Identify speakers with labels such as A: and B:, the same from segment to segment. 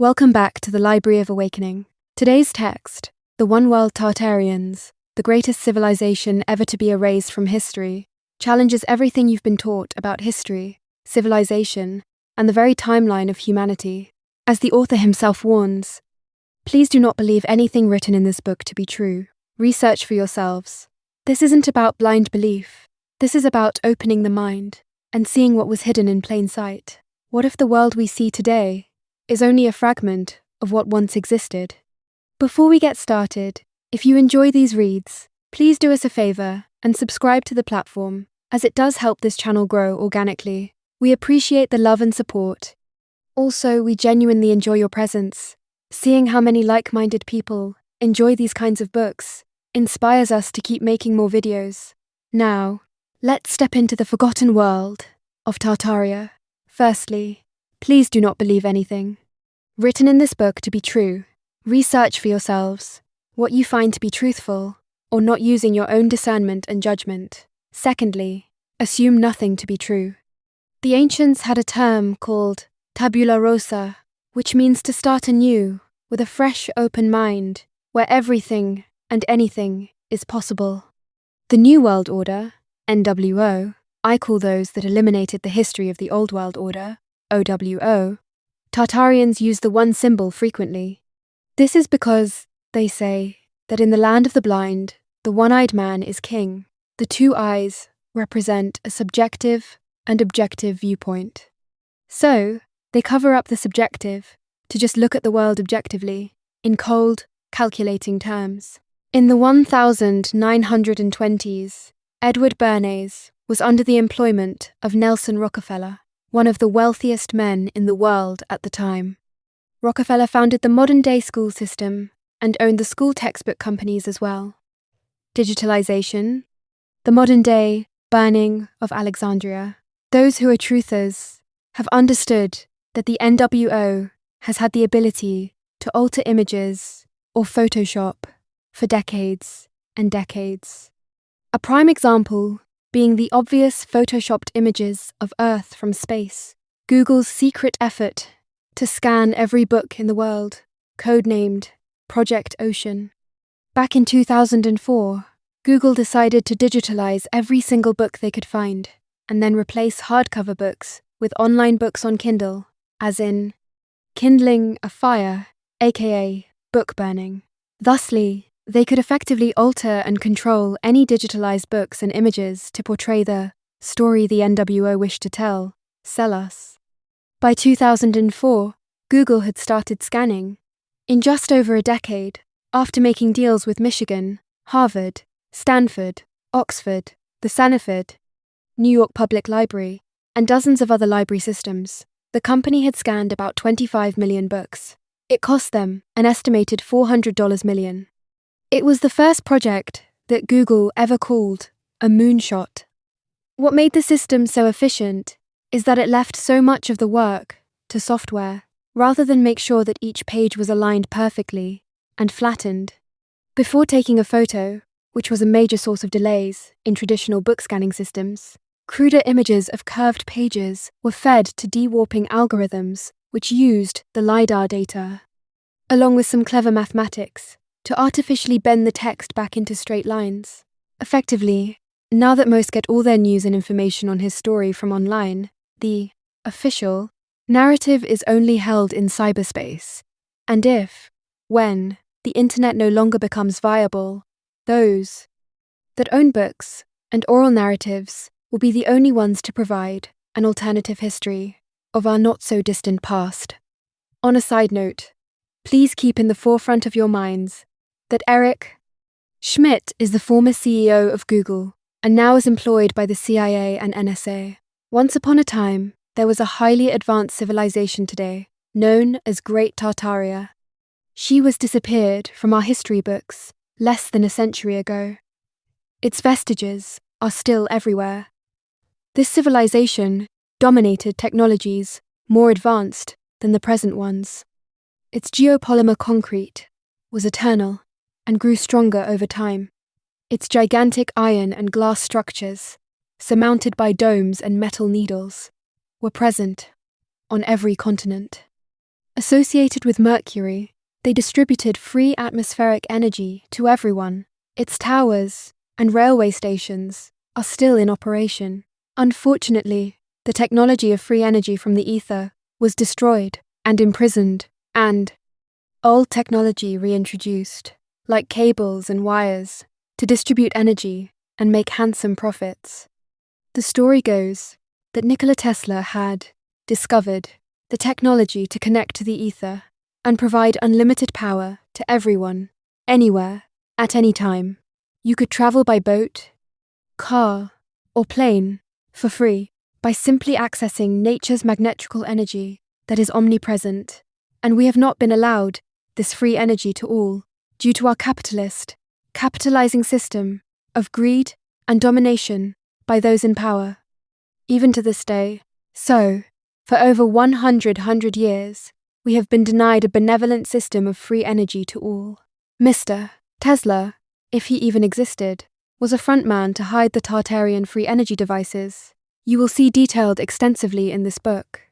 A: Welcome back to the Library of Awakening. Today's text, the One World Tartarians, the greatest civilization ever to be erased from history, challenges everything you've been taught about history, civilization, and the very timeline of humanity. As the author himself warns, please do not believe anything written in this book to be true. Research for yourselves. This isn't about blind belief. This is about opening the mind and seeing what was hidden in plain sight. What if the world we see today is only a fragment of what once existed? Before we get started, if you enjoy these reads, please do us a favor and subscribe to the platform, as it does help this channel grow organically. We appreciate the love and support. Also, we genuinely enjoy your presence. Seeing how many like-minded people enjoy these kinds of books inspires us to keep making more videos. Now, let's step into the forgotten world of Tartaria. Firstly, please do not believe anything written in this book to be true. Research for yourselves what you find to be truthful, or not using your own discernment and judgment. Secondly, assume nothing to be true. The ancients had a term called tabula rasa, which means to start anew with a fresh, open mind, where everything and anything is possible. The New World Order, NWO, I call those that eliminated the history of the Old World Order, OWO, Tartarians use the one symbol frequently. This is because they say that in the land of the blind, the one-eyed man is king. The two eyes represent a subjective and objective viewpoint. So, they cover up the subjective to just look at the world objectively, in cold, calculating terms. In the 1920s, Edward Bernays was under the employment of Nelson Rockefeller, one of the wealthiest men in the world at the time. Rockefeller founded the modern-day school system and owned the school textbook companies as well. Digitalization, the modern-day burning of Alexandria. Those who are truthers have understood that the NWO has had the ability to alter images or Photoshop for decades and decades. A prime example being the obvious photoshopped images of Earth from space, Google's secret effort to scan every book in the world, codenamed Project Ocean. Back in 2004, Google decided to digitalize every single book they could find, and then replace hardcover books with online books on Kindle, as in kindling a fire, aka book burning. Thusly, they could effectively alter and control any digitalized books and images to portray the story the NWO wished to tell, sell us. By 2004, Google had started scanning. In just over a decade, after making deals with Michigan, Harvard, Stanford, Oxford, the Sanford, New York Public Library, and dozens of other library systems, the company had scanned about 25 million books. It cost them an estimated $400 million. It was the first project that Google ever called a moonshot. What made the system so efficient is that it left so much of the work to software, rather than make sure that each page was aligned perfectly and flattened. Before taking a photo, which was a major source of delays in traditional book scanning systems, cruder images of curved pages were fed to de-warping algorithms which used the LiDAR data, along with some clever mathematics, to artificially bend the text back into straight lines. Effectively, now that most get all their news and information on his story from online, the official narrative is only held in cyberspace. And when, the internet no longer becomes viable, those that own books and oral narratives will be the only ones to provide an alternative history of our not-so-distant past. On a side note, please keep in the forefront of your minds that Eric Schmidt is the former CEO of Google and now is employed by the CIA and NSA. Once upon a time, there was a highly advanced civilization today, known as Great Tartaria. She was disappeared from our history books less than a century ago. Its vestiges are still everywhere. This civilization dominated technologies more advanced than the present ones. Its geopolymer concrete was eternal and grew stronger over time. Its gigantic iron and glass structures, surmounted by domes and metal needles, were present on every continent. Associated with Mercury, they distributed free atmospheric energy to everyone. Its towers and railway stations are still in operation. Unfortunately, the technology of free energy from the ether was destroyed and imprisoned, and old technology reintroduced, like cables and wires, to distribute energy and make handsome profits. The story goes that Nikola Tesla had discovered the technology to connect to the ether and provide unlimited power to everyone, anywhere, at any time. You could travel by boat, car, or plane for free by simply accessing nature's magnetical energy that is omnipresent, and we have not been allowed this free energy to all due to our capitalizing system of greed and domination by those in power. Even to this day, so, for over 100 years, we have been denied a benevolent system of free energy to all. Mr. Tesla, if he even existed, was a frontman to hide the Tartarian free energy devices. You will see detailed extensively in this book.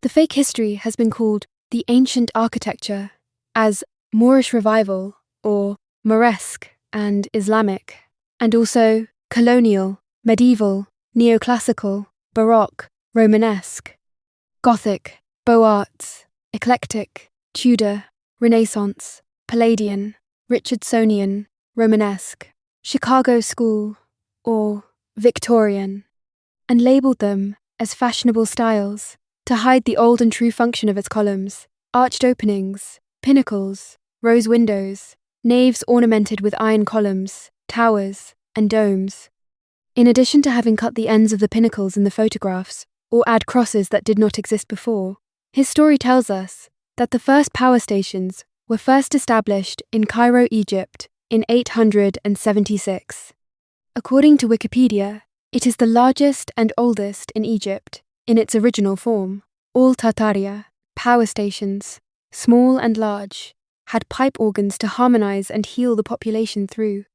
A: The fake history has been called the ancient architecture as Moorish revival or Moresque and Islamic, and also colonial, medieval, neoclassical, Baroque, Romanesque, Gothic, Beaux Arts, Eclectic, Tudor, Renaissance, Palladian, Richardsonian, Romanesque, Chicago School, or Victorian, and labelled them as fashionable styles to hide the old and true function of its columns, arched openings, pinnacles, rose windows, naves ornamented with iron columns, towers, and domes. In addition to having cut the ends of the pinnacles in the photographs, or add crosses that did not exist before, his story tells us that the first power stations were first established in Cairo, Egypt, in 876. According to Wikipedia, it is the largest and oldest in Egypt, in its original form. All Tartaria, power stations, small and large, had pipe organs to harmonize and heal the population through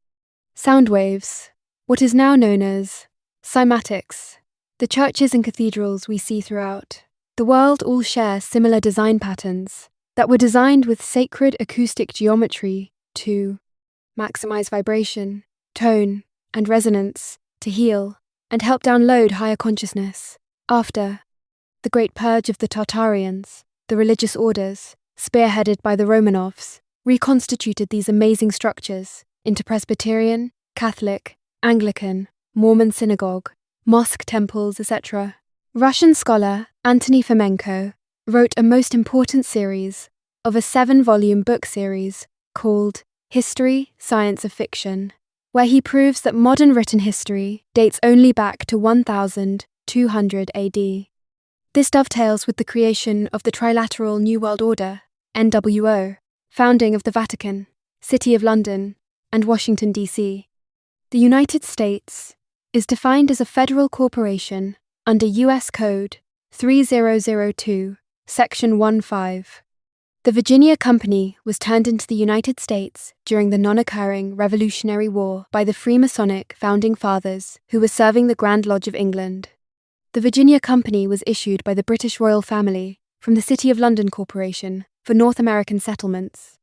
A: sound waves, what is now known as cymatics. The churches and cathedrals we see throughout the world all share similar design patterns that were designed with sacred acoustic geometry to maximize vibration, tone, and resonance, to heal and help download higher consciousness. After the Great Purge of the Tartarians, the religious orders, spearheaded by the Romanovs, reconstituted these amazing structures into Presbyterian, Catholic, Anglican, Mormon synagogue, mosque temples, etc. Russian scholar Antony Fomenko wrote a most important series of a 7-volume book series called History, Science of Fiction, where he proves that modern written history dates only back to 1200 AD. This dovetails with the creation of the Trilateral New World Order, NWO, founding of the Vatican, City of London, and Washington, D.C. The United States is defined as a federal corporation under U.S. Code 3002, Section 15. The Virginia Company was turned into the United States during the non-occurring Revolutionary War by the Freemasonic Founding Fathers who were serving the Grand Lodge of England. The Virginia Company was issued by the British royal family from the City of London Corporation for North American settlements.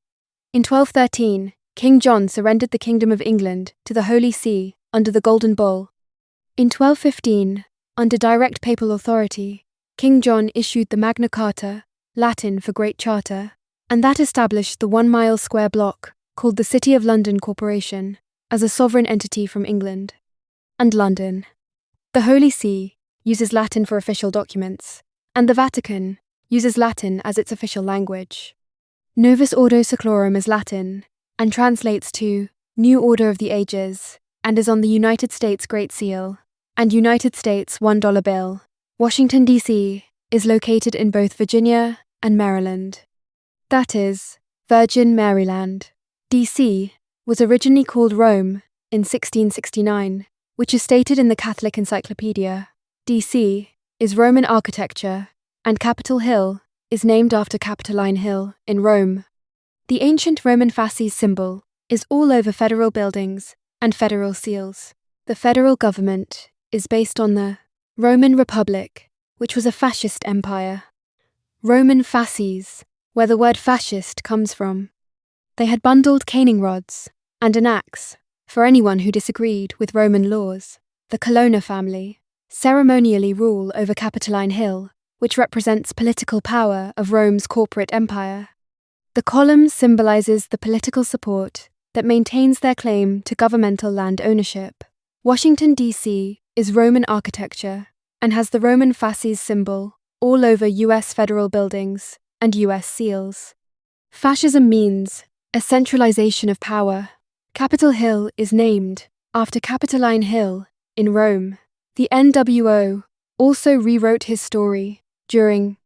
A: In 1213, King John surrendered the Kingdom of England to the Holy See under the Golden Bull. In 1215, under direct papal authority, King John issued the Magna Carta, Latin for Great Charter, and that established the 1-mile square block called the City of London Corporation as a sovereign entity from England and London. The Holy See uses Latin for official documents, and the Vatican uses Latin as its official language. Novus Ordo Seclorum is Latin and translates to New Order of the Ages and is on the United States Great Seal and United States $1 bill. Washington, D.C. is located in both Virginia and Maryland. That is, Virgin Maryland. D.C. was originally called Rome in 1669, which is stated in the Catholic Encyclopedia. D.C. is Roman architecture, and Capitol Hill is named after Capitoline Hill in Rome. The ancient Roman fasces symbol is all over federal buildings and federal seals. The federal government is based on the Roman Republic, which was a fascist empire. Roman fasces where the word fascist comes from. They had bundled caning rods and an axe for anyone who disagreed with Roman laws. The Colonna family ceremonially rule over Capitoline Hill, which represents political power of Rome's corporate empire. The column symbolizes the political support that maintains their claim to governmental land ownership. Washington, D.C. is Roman architecture and has the Roman fasces symbol all over U.S. federal buildings and U.S. seals. Fascism means a centralization of power. Capitol Hill is named after Capitoline Hill in Rome. The NWO also rewrote his story during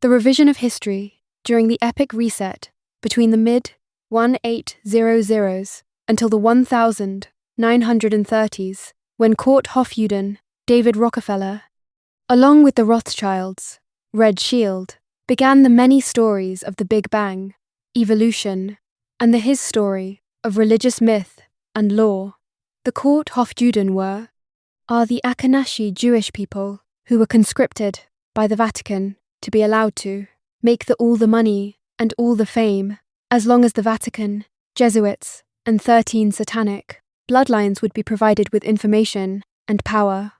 A: the revision of history during the epic reset between the mid-1800s until the 1930s, when Court Hofjuden, David Rockefeller, along with the Rothschilds, Red Shield, began the many stories of the Big Bang, evolution, and the his story of religious myth and law. The Court Hofjuden are the Ashkenazi Jewish people who were conscripted by the Vatican to be allowed to make all the money and all the fame, as long as the Vatican, Jesuits, and 13 satanic bloodlines would be provided with information and power.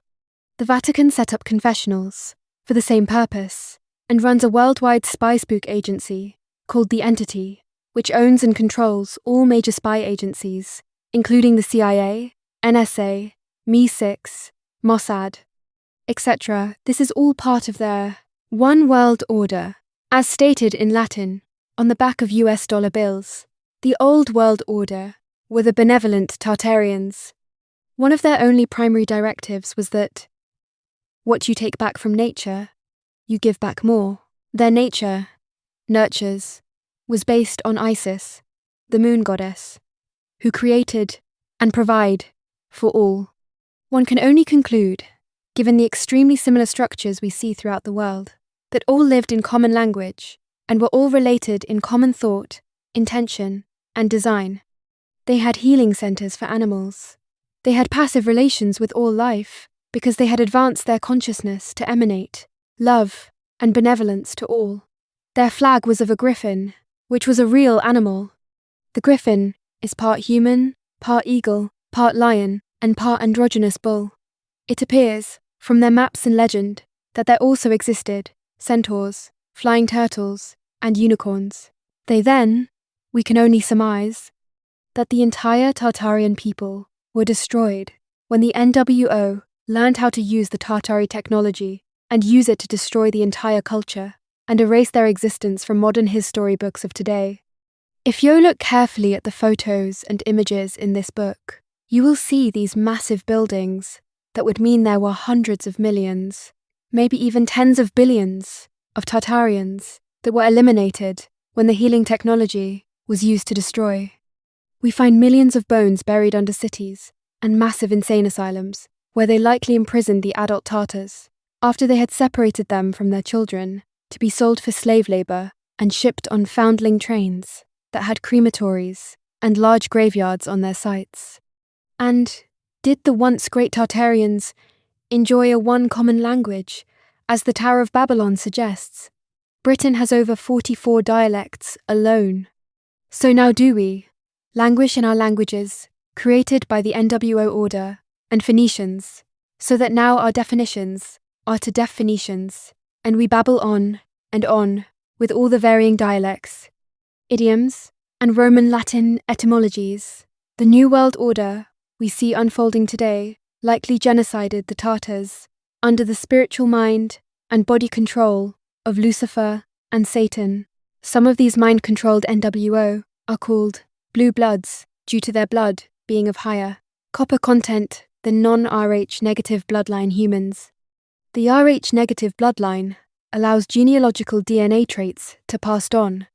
A: The Vatican set up confessionals for the same purpose and runs a worldwide spy spook agency called the Entity, which owns and controls all major spy agencies, including the CIA, NSA, MI6, Mossad, etc. This is all part of their One World Order, as stated in Latin on the back of US dollar bills. The Old World Order were the benevolent Tartarians. One of their only primary directives was that what you take back from nature, you give back more. Their nature, nurtures, was based on Isis, the moon goddess, who created and provide for all. One can only conclude, given the extremely similar structures we see throughout the world, that all lived in common language and were all related in common thought, intention, and design. They had healing centers for animals. They had passive relations with all life because they had advanced their consciousness to emanate love and benevolence to all. Their flag was of a griffin, which was a real animal. The griffin is part human, part eagle, part lion, and part androgynous bull. It appears, from their maps and legend, that there also existed centaurs, flying turtles, and unicorns. They then, we can only surmise, that the entire Tartarian people were destroyed when the NWO learned how to use the Tartari technology and use it to destroy the entire culture and erase their existence from modern history books of today. If you look carefully at the photos and images in this book, you will see these massive buildings that would mean there were hundreds of millions, maybe even tens of billions, of Tartarians that were eliminated when the healing technology was used to destroy. We find millions of bones buried under cities and massive insane asylums where they likely imprisoned the adult Tartars after they had separated them from their children to be sold for slave labor and shipped on foundling trains that had crematories and large graveyards on their sites. And did the once great Tartarians enjoy a one common language, as the Tower of Babylon suggests? Britain has over 44 dialects alone. So now do we languish in our languages, created by the NWO order and Phoenicians, so that now our definitions are to deaf Phoenicians, and we babble on and on with all the varying dialects, idioms, and Roman Latin etymologies. The New World Order we see unfolding today likely genocided the Tartars under the spiritual mind and body control of Lucifer and Satan. Some of these mind-controlled NWO are called blue bloods due to their blood being of higher copper content than non-Rh negative bloodline humans. The Rh negative bloodline allows genealogical DNA traits to pass on,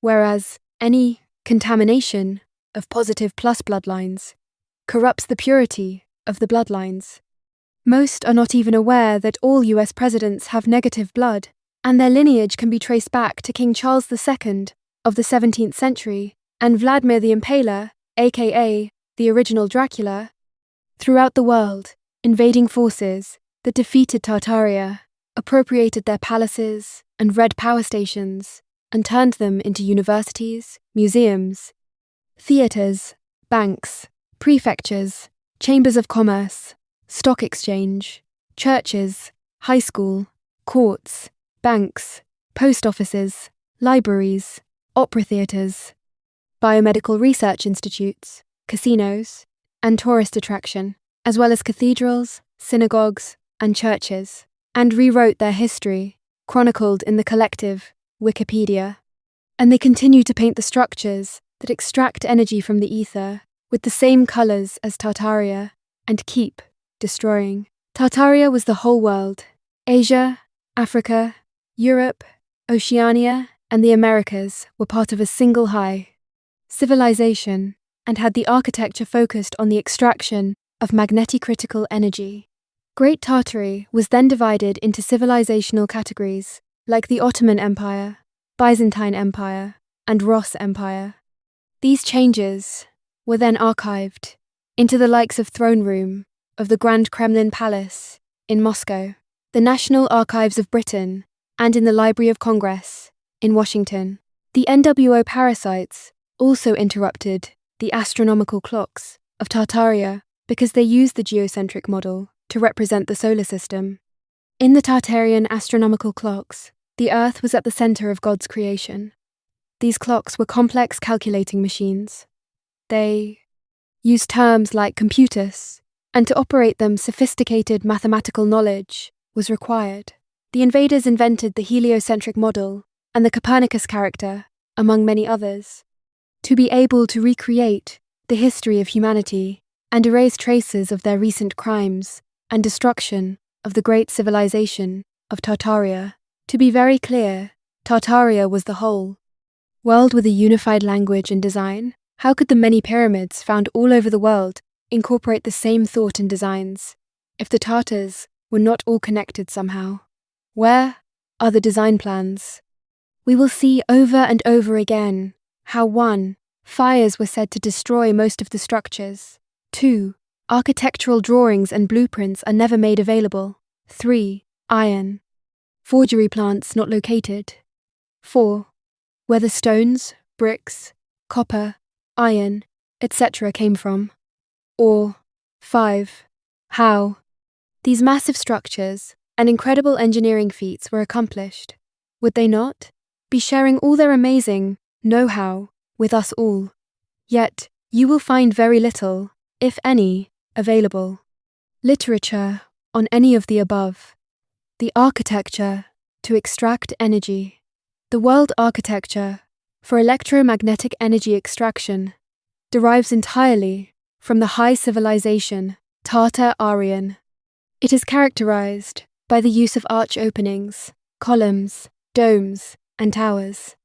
A: whereas any contamination of positive plus bloodlines corrupts the purity of the bloodlines. Most are not even aware that all US presidents have negative blood, and their lineage can be traced back to King Charles II of the 17th century and Vladimir the Impaler, aka the original Dracula. Throughout the world, invading forces that defeated Tartaria, appropriated their palaces and red power stations, and turned them into universities, museums, theatres, banks, prefectures, chambers of commerce, stock exchange, churches, high school, courts, banks, post offices, libraries, opera theatres, biomedical research institutes, casinos, and tourist attraction, as well as cathedrals, synagogues, and churches, and rewrote their history, chronicled in the collective Wikipedia. And they continue to paint the structures that extract energy from the ether with the same colours as Tartaria and keep destroying. Tartaria was the whole world. Asia, Africa, Europe, Oceania, and the Americas were part of a single high civilization and had the architecture focused on the extraction of magnetocritical energy. Great Tartary was then divided into civilizational categories like the Ottoman Empire, Byzantine Empire, and Ross Empire. These changes were then archived into the likes of Throne Room of the Grand Kremlin Palace in Moscow, the National Archives of Britain, and in the Library of Congress in Washington. The NWO parasites also interrupted the astronomical clocks of Tartaria because they used the geocentric model to represent the solar system. In the Tartarian astronomical clocks, the Earth was at the center of God's creation. These clocks were complex calculating machines. They used terms like computus, and to operate them, sophisticated mathematical knowledge was required. The invaders invented the heliocentric model and the Copernicus character, among many others, to be able to recreate the history of humanity and erase traces of their recent crimes and destruction of the great civilization of Tartaria. To be very clear, Tartaria was the whole world with a unified language and design. How could the many pyramids found all over the world incorporate the same thought and designs if the Tartars were not all connected somehow? Where are the design plans? We will see over and over again how 1. Fires were said to destroy most of the structures. 2. Architectural drawings and blueprints are never made available. 3. Iron. Forgery plants not located. 4. Where the stones, bricks, copper, iron, etc. came from. Or 5. How these massive structures and incredible engineering feats were accomplished. Would they not be sharing all their amazing know-how with us all? Yet, you will find very little, if any, available literature on any of the above. The architecture to extract energy. The world architecture for electromagnetic energy extraction derives entirely from the high civilization Tartarian. It is characterized by the use of arch openings, columns, domes, and towers.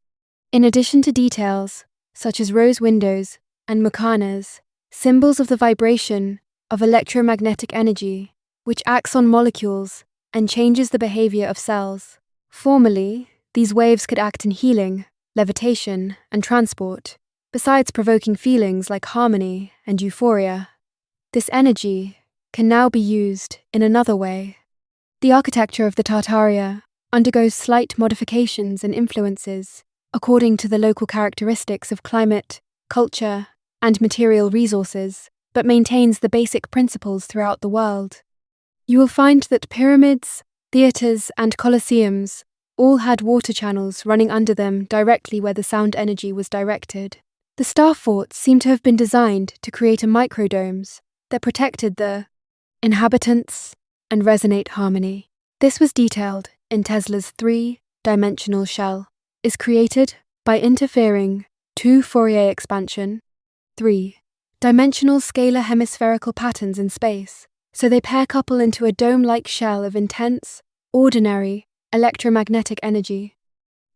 A: In addition to details such as rose windows and muqarnas, symbols of the vibration of electromagnetic energy, which acts on molecules and changes the behavior of cells. Formerly, these waves could act in healing, levitation, and transport, besides provoking feelings like harmony and euphoria. This energy can now be used in another way. The architecture of the Tartaria undergoes slight modifications and influences according to the local characteristics of climate, culture, and material resources, but maintains the basic principles throughout the world. You will find that pyramids, theatres, and colosseums all had water channels running under them directly where the sound energy was directed. The star forts seem to have been designed to create a microdomes that protected the inhabitants and resonate harmony. This was detailed in Tesla's three-dimensional shell, is created by interfering 2 Fourier expansion, 3-dimensional scalar hemispherical patterns in space, so they pair couple into a dome-like shell of intense, ordinary electromagnetic energy.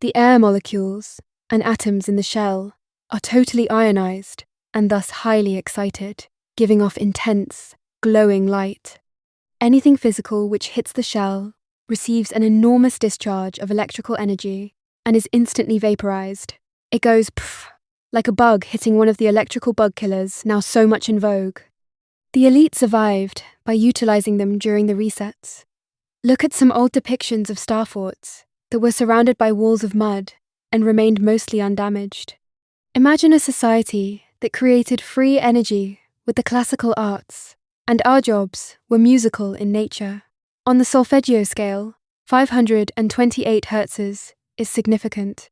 A: The air molecules and atoms in the shell are totally ionized and thus highly excited, giving off intense, glowing light. Anything physical which hits the shell receives an enormous discharge of electrical energy and is instantly vaporized. It goes pff, like a bug hitting one of the electrical bug killers now so much in vogue. The elite survived by utilizing them during the resets. Look at some old depictions of star forts that were surrounded by walls of mud and remained mostly undamaged. Imagine a society that created free energy with the classical arts, and our jobs were musical in nature. On the solfeggio scale, 528 Hz is significant.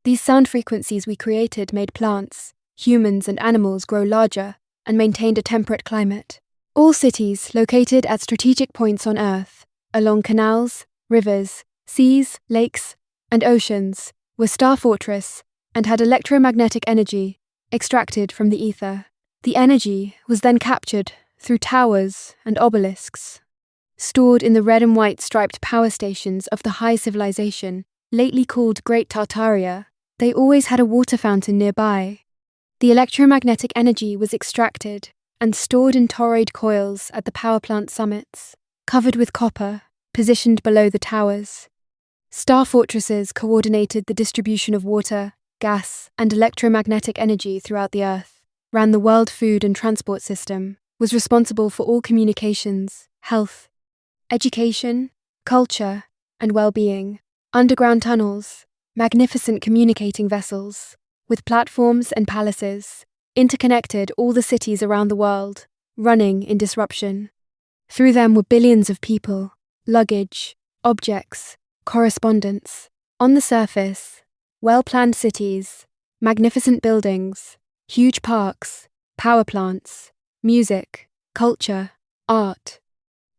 A: These sound frequencies we created made plants, humans, and animals grow larger and maintained a temperate climate. All cities located at strategic points on Earth, along canals, rivers, seas, lakes, and oceans, were star fortress and had electromagnetic energy extracted from the ether. The energy was then captured through towers and obelisks, stored in the red and white striped power stations of the high civilization, lately called Great Tartaria. They always had a water fountain nearby. The electromagnetic energy was extracted and stored in toroid coils at the power plant summits, covered with copper, positioned below the towers. Star fortresses coordinated the distribution of water, gas, and electromagnetic energy throughout the Earth, ran the world food and transport system, was responsible for all communications, health, education, culture, and well-being. Underground tunnels, magnificent communicating vessels, with platforms and palaces, interconnected all the cities around the world, running in disruption. Through them were billions of people, luggage, objects, correspondence. On the surface, well-planned cities, magnificent buildings, huge parks, power plants, music, culture, art.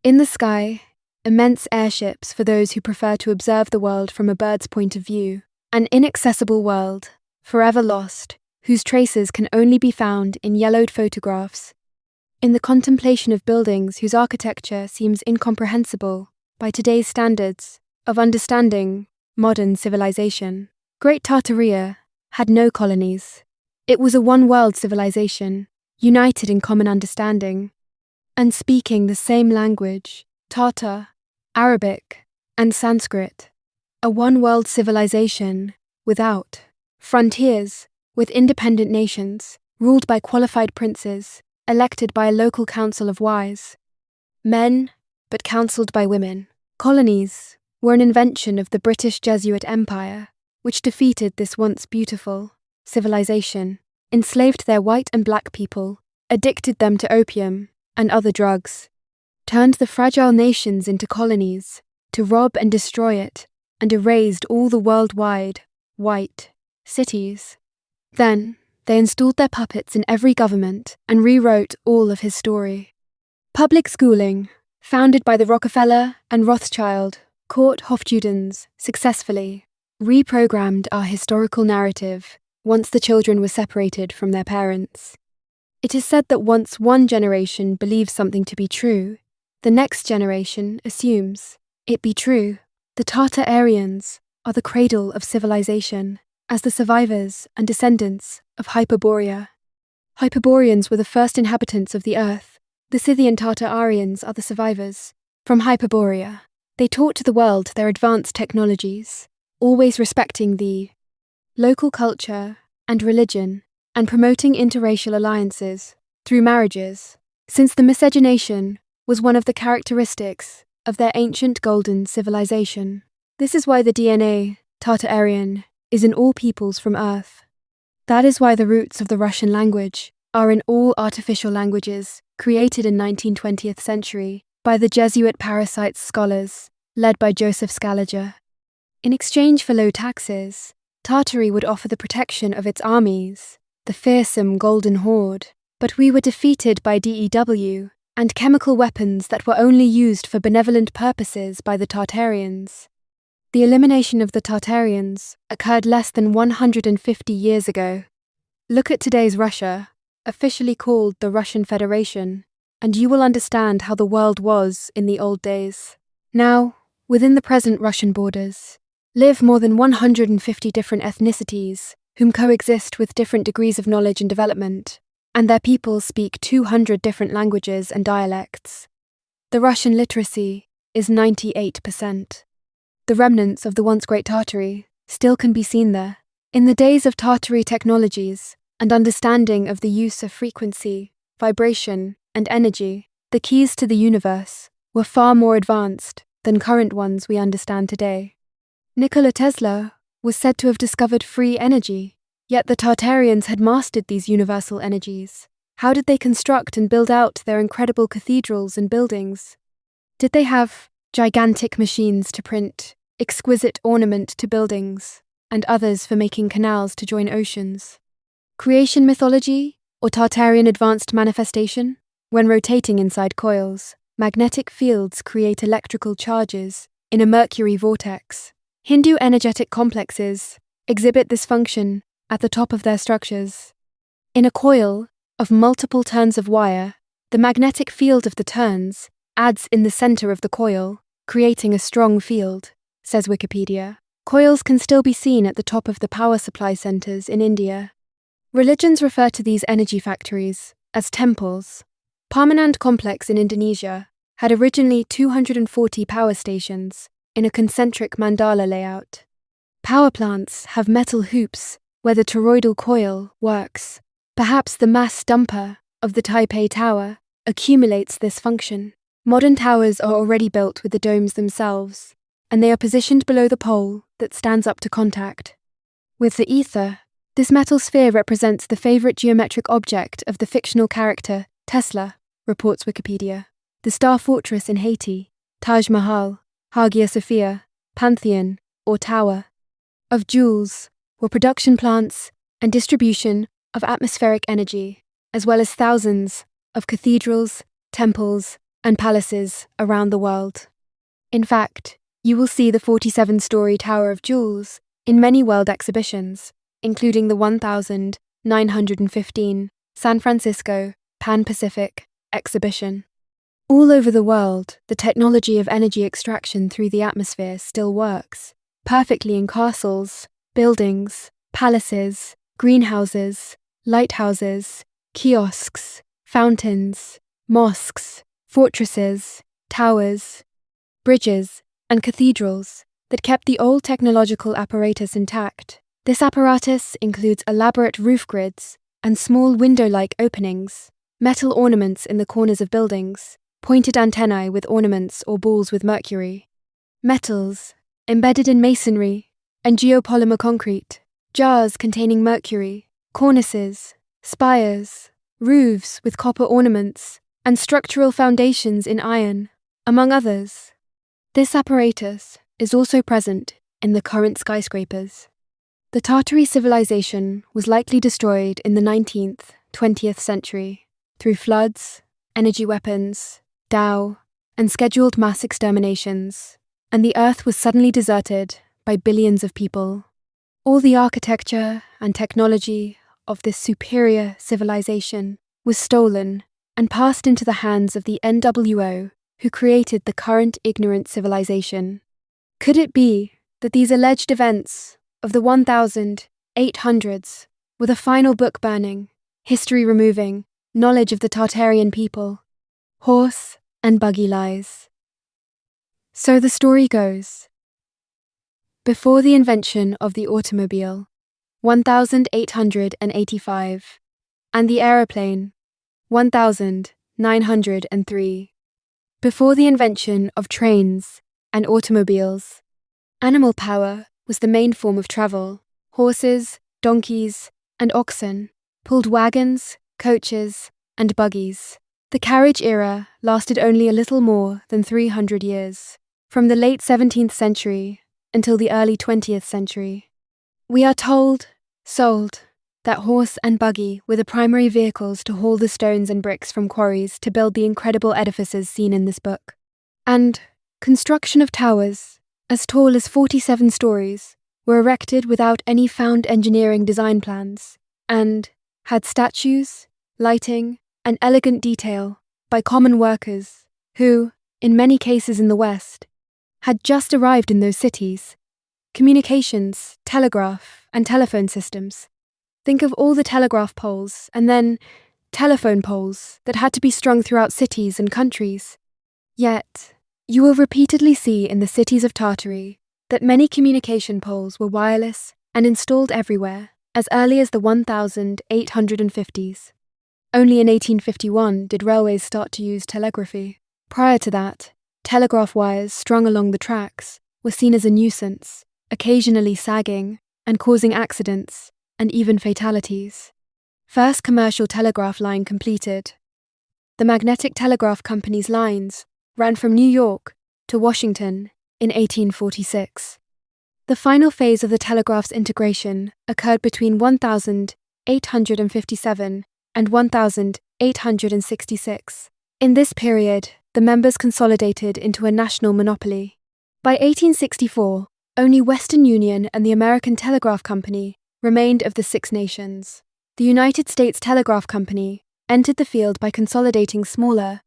A: In the sky, immense airships for those who prefer to observe the world from a bird's point of view, an inaccessible world, forever lost, whose traces can only be found in yellowed photographs. In the contemplation of buildings whose architecture seems incomprehensible by today's standards of understanding modern civilization. Great Tartaria had no colonies. It was a one-world civilization, united in common understanding, and speaking the same language, Tartar, Arabic, and Sanskrit. A one-world civilization without frontiers, with independent nations, ruled by qualified princes, elected by a local council of wise men, but counselled by women. Colonies were an invention of the British Jesuit Empire, which defeated this once beautiful civilization, enslaved their white and black people, addicted them to opium and other drugs, turned the fragile nations into colonies to rob and destroy it, and erased all the worldwide white cities. Then they installed their puppets in every government and rewrote all of his story. Public schooling, founded by the Rockefeller and Rothschild court Hofstudens, successfully reprogrammed our historical narrative once the children were separated from their parents. It is said that once one generation believes something to be true, the next generation assumes it be true. The Tartarians are the cradle of civilization, as the survivors and descendants of Hyperborea. Hyperboreans were the first inhabitants of the earth. The Scythian Tartarians are the survivors. From Hyperborea, they taught to the world their advanced technologies, always respecting the local culture and religion, and promoting interracial alliances through marriages, since the miscegenation was one of the characteristics of their ancient golden civilization. This is why the DNA, Tartarian, is in all peoples from Earth. That is why the roots of the Russian language are in all artificial languages created in 19th century by the Jesuit parasites scholars, led by Joseph Scaliger. In exchange for low taxes, Tartary would offer the protection of its armies, the fearsome Golden Horde, but we were defeated by DEW and chemical weapons that were only used for benevolent purposes by the Tartarians. The elimination of the Tartarians occurred less than 150 years ago. Look at today's Russia, officially called the Russian Federation, and you will understand how the world was in the old days. Now, within the present Russian borders, live more than 150 different ethnicities whom coexist with different degrees of knowledge and development, and their people speak 200 different languages and dialects. The Russian literacy is 98%. The remnants of the once great Tartary still can be seen there. In the days of Tartary technologies and understanding of the use of frequency, vibration, and energy, the keys to the universe were far more advanced than current ones we understand today. Nikola Tesla was said to have discovered free energy. Yet the Tartarians had mastered these universal energies. How did they construct and build out their incredible cathedrals and buildings? Did they have gigantic machines to print, exquisite ornament to buildings, and others for making canals to join oceans? Creation mythology or Tartarian advanced manifestation? When rotating inside coils, magnetic fields create electrical charges in a mercury vortex. Hindu energetic complexes exhibit this function at the top of their structures. In a coil of multiple turns of wire, the magnetic field of the turns adds in the center of the coil, creating a strong field, says Wikipedia. Coils can still be seen at the top of the power supply centers in India. Religions refer to these energy factories as temples. Parmanand complex in Indonesia had originally 240 power stations in a concentric mandala layout. Power plants have metal hoops where the toroidal coil works. Perhaps the mass dumper of the Taipei Tower accumulates this function. Modern towers are already built with the domes themselves, and they are positioned below the pole that stands up to contact. With the ether, this metal sphere represents the favorite geometric object of the fictional character Tesla, reports Wikipedia. The Star Fortress in Haiti, Taj Mahal, Hagia Sophia, Pantheon, or Tower of Jewels were production plants and distribution of atmospheric energy, as well as thousands of cathedrals, temples, and palaces around the world. In fact, you will see the 47-story Tower of Jewels in many world exhibitions, including the 1915 San Francisco Pan-Pacific exhibition. All over the world, the technology of energy extraction through the atmosphere still works, perfectly in castles, buildings, palaces, greenhouses, lighthouses, kiosks, fountains, mosques, fortresses, towers, bridges, and cathedrals that kept the old technological apparatus intact. This apparatus includes elaborate roof grids and small window-like openings, metal ornaments in the corners of buildings, pointed antennae with ornaments or balls with mercury, metals embedded in masonry and geopolymer concrete, jars containing mercury, cornices, spires, roofs with copper ornaments, and structural foundations in iron, among others. This apparatus is also present in the current skyscrapers. The Tartary civilization was likely destroyed in the 19th, 20th century through floods, energy weapons, Tao, and scheduled mass exterminations, and the earth was suddenly deserted by billions of people. All the architecture and technology of this superior civilization was stolen and passed into the hands of the NWO, who created the current ignorant civilization. Could it be that these alleged events of the 1800s were the final book burning, history removing, knowledge of the Tartarian people, horse and buggy lies? So the story goes. Before the invention of the automobile, 1885, and the aeroplane, 1903. Before the invention of trains and automobiles, animal power was the main form of travel. Horses, donkeys, and oxen pulled wagons, coaches, and buggies. The carriage era lasted only a little more than 300 years, from the late 17th century until the early 20th century. We are sold, that horse and buggy were the primary vehicles to haul the stones and bricks from quarries to build the incredible edifices seen in this book. And construction of towers, as tall as 47 stories, were erected without any found engineering design plans, and had statues, lighting, and elegant detail by common workers who, in many cases in the West, had just arrived in those cities. Communications, telegraph, and telephone systems. Think of all the telegraph poles and then telephone poles that had to be strung throughout cities and countries. Yet, you will repeatedly see in the cities of Tartary that many communication poles were wireless and installed everywhere as early as the 1850s. Only in 1851 did railways start to use telegraphy. Prior to that, telegraph wires strung along the tracks were seen as a nuisance occasionally sagging and causing accidents and even fatalities. First commercial telegraph line completed. The Magnetic Telegraph Company's lines ran from New York to Washington in 1846. The final phase of the telegraph's integration occurred between 1857 and 1866. In this period, the members consolidated into a national monopoly. By 1864, only Western Union and the American Telegraph Company remained of the Six Nations. The United States Telegraph Company entered the field by consolidating smaller,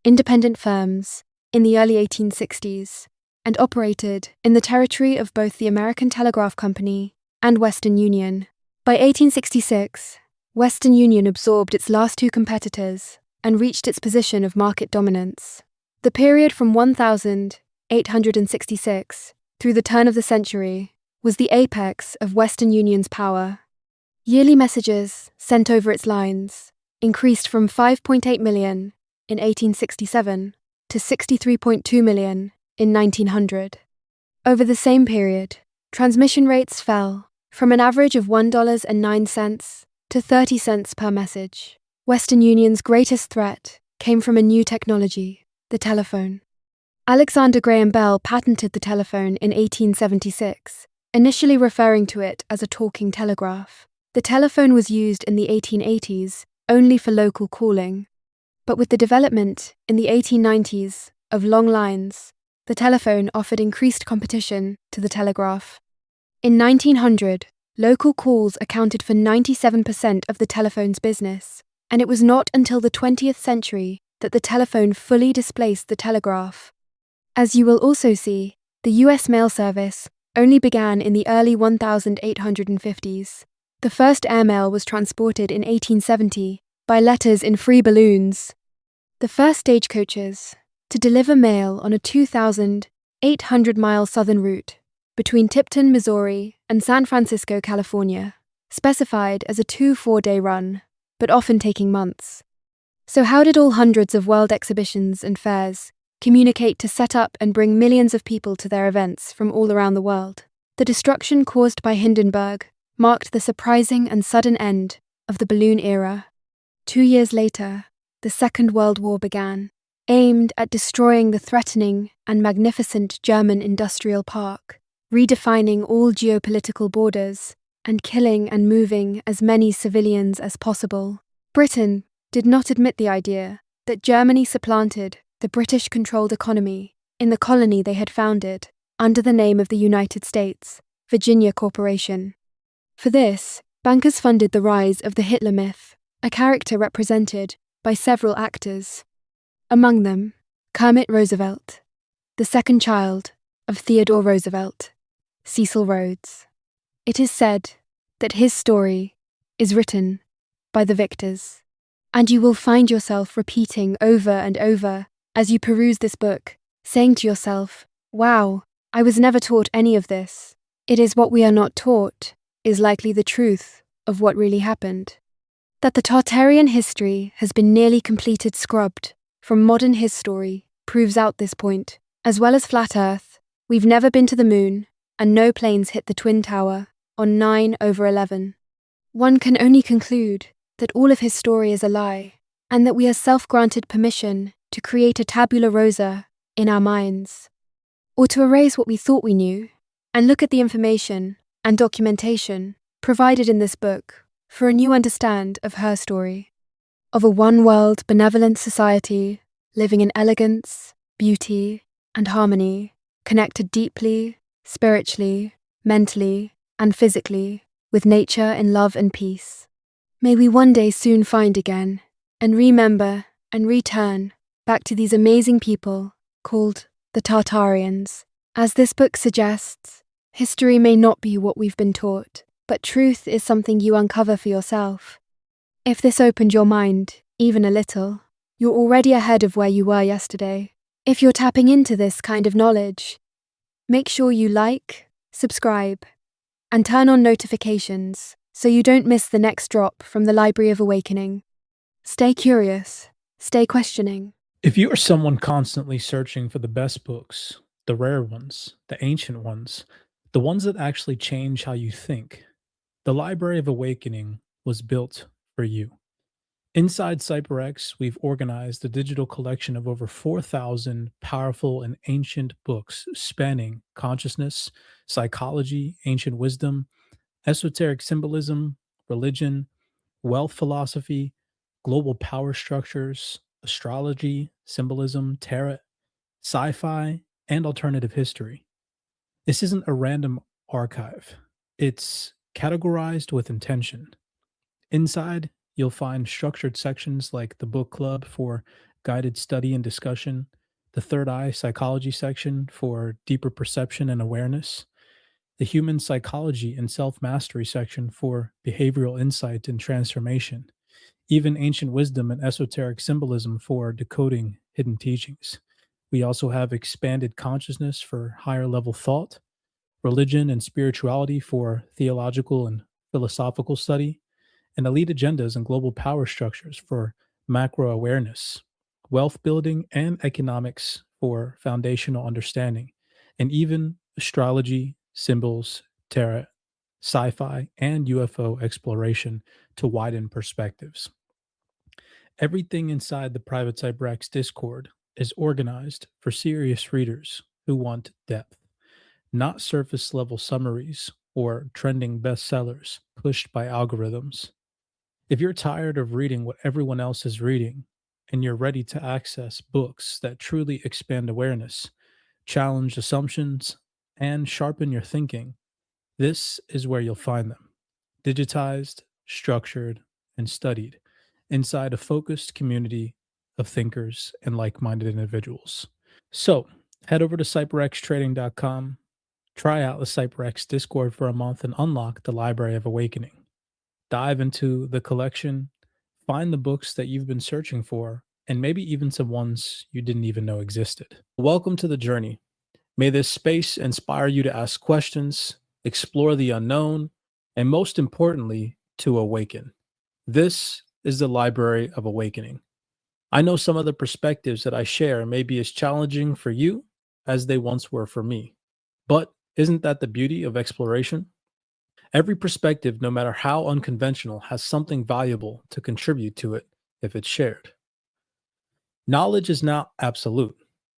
A: independent firms in the early 1860s and operated in the territory of both the American Telegraph Company and Western Union. By 1866, Western Union absorbed its last two competitors and reached its position of market dominance. The period from 1866 through the turn of the century was the apex of Western Union's power. Yearly messages sent over its lines increased from 5.8 million in 1867 to 63.2 million in 1900. Over the same period, transmission rates fell from an average of $1.09 to 30 cents per message. Western Union's greatest threat came from a new technology, the telephone. Alexander Graham Bell patented the telephone in 1876, initially referring to it as a talking telegraph. The telephone was used in the 1880s only for local calling. But with the development in the 1890s of long lines, the telephone offered increased competition to the telegraph. In 1900, local calls accounted for 97% of the telephone's business, and it was not until the 20th century that the telephone fully displaced the telegraph. As you will also see, the US mail service only began in the early 1850s. The first airmail was transported in 1870 by letters in free balloons. The first stagecoaches to deliver mail on a 2,800-mile southern route between Tipton, Missouri and San Francisco, California, specified as a 2-4-day run, but often taking months. So how did all hundreds of world exhibitions and fairs communicate to set up and bring millions of people to their events from all around the world? The destruction caused by Hindenburg marked the surprising and sudden end of the balloon era. 2 years later, the Second World War began, aimed at destroying the threatening and magnificent German industrial park, redefining all geopolitical borders, and killing and moving as many civilians as possible. Britain did not admit the idea that Germany supplanted the British-controlled economy in the colony they had founded under the name of the United States Virginia Corporation. For this, bankers funded the rise of the Hitler myth, a character represented by several actors. Among them, Kermit Roosevelt, the second child of Theodore Roosevelt, Cecil Rhodes. It is said that his story is written by the victors, and you will find yourself repeating over and over as you peruse this book, saying to yourself, "Wow, I was never taught any of this." It is what we are not taught is likely the truth of what really happened. That the Tartarian history has been nearly completed scrubbed from modern history proves out this point. As well as flat Earth, we've never been to the moon, and no planes hit the Twin Tower on 9/11. One can only conclude that all of his story is a lie, and that we are self-granted permission to create a tabula rasa in our minds, or to erase what we thought we knew, and look at the information and documentation provided in this book for a new understand of her story, of a one-world benevolent society living in elegance, beauty, and harmony, connected deeply, spiritually, mentally, and physically with nature in love and peace. May we one day soon find again, and remember and return back to these amazing people called the Tartarians. As this book suggests, history may not be what we've been taught, but truth is something you uncover for yourself. If this opened your mind, even a little, you're already ahead of where you were yesterday. If you're tapping into this kind of knowledge, make sure you like, subscribe, and turn on notifications so you don't miss the next drop from the Library of Awakening. Stay curious, stay questioning.
B: If you are someone constantly searching for the best books, the rare ones, the ancient ones, The ones that actually change how you think. The Library of Awakening was built for you. Inside CyberX, we've organized a digital collection of over 4,000 powerful and ancient books spanning consciousness, psychology, ancient wisdom, esoteric symbolism, religion, wealth philosophy, global power structures, astrology, symbolism, tarot, sci fi, and alternative history. This isn't a random archive, it's categorized with intention. Inside, you'll find structured sections like the book club for guided study and discussion, the third eye psychology section for deeper perception and awareness, the human psychology and self mastery section for behavioral insight and transformation, even ancient wisdom and esoteric symbolism for decoding hidden teachings. We also have expanded consciousness for higher level thought, religion and spirituality for theological and philosophical study, and elite agendas and global power structures for macro awareness, wealth building and economics for foundational understanding, and even astrology, symbols, tarot, sci fi, and UFO exploration to widen perspectives. Everything inside the private CyberX Discord is organized for serious readers who want depth, not surface level summaries or trending bestsellers pushed by algorithms. If you're tired of reading what everyone else is reading and you're ready to access books that truly expand awareness, challenge assumptions, and sharpen your thinking, this is where you'll find them. Digitized, structured, and studied inside a focused community of thinkers and like minded individuals. So, head over to cyberxtrading.com, try out the CyberX Discord for a month, and unlock the Library of Awakening. Dive into the collection, find the books that you've been searching for, and maybe even some ones you didn't even know existed. Welcome to the journey. May this space inspire you to ask questions, explore the unknown, and most importantly, to awaken. This is the Library of Awakening. I know some of the perspectives that I share may be as challenging for you as they once were for me. But isn't that the beauty of exploration? Every perspective, no matter how unconventional, has something valuable to contribute to it if it's shared. Knowledge is not absolute.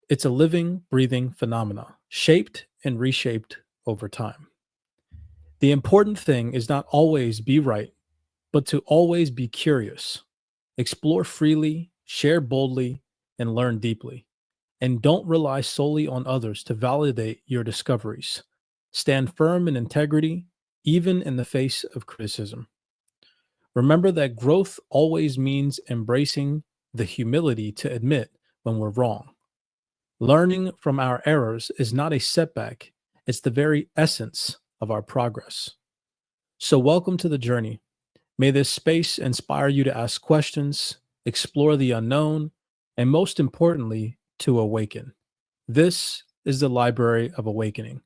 B: It's a living, breathing phenomena, shaped and reshaped over time. The important thing is not always be right, but to always be curious. Explore freely, share boldly, and learn deeply. And don't rely solely on others to validate your discoveries. Stand firm in integrity, even in the face of criticism. Remember that growth always means embracing the humility to admit when we're wrong. Learning from our errors is not a setback, it's the very essence of our progress. So, welcome to the journey. May this space inspire you to ask questions, explore the unknown, and most importantly, to awaken. This is the Library of Awakening.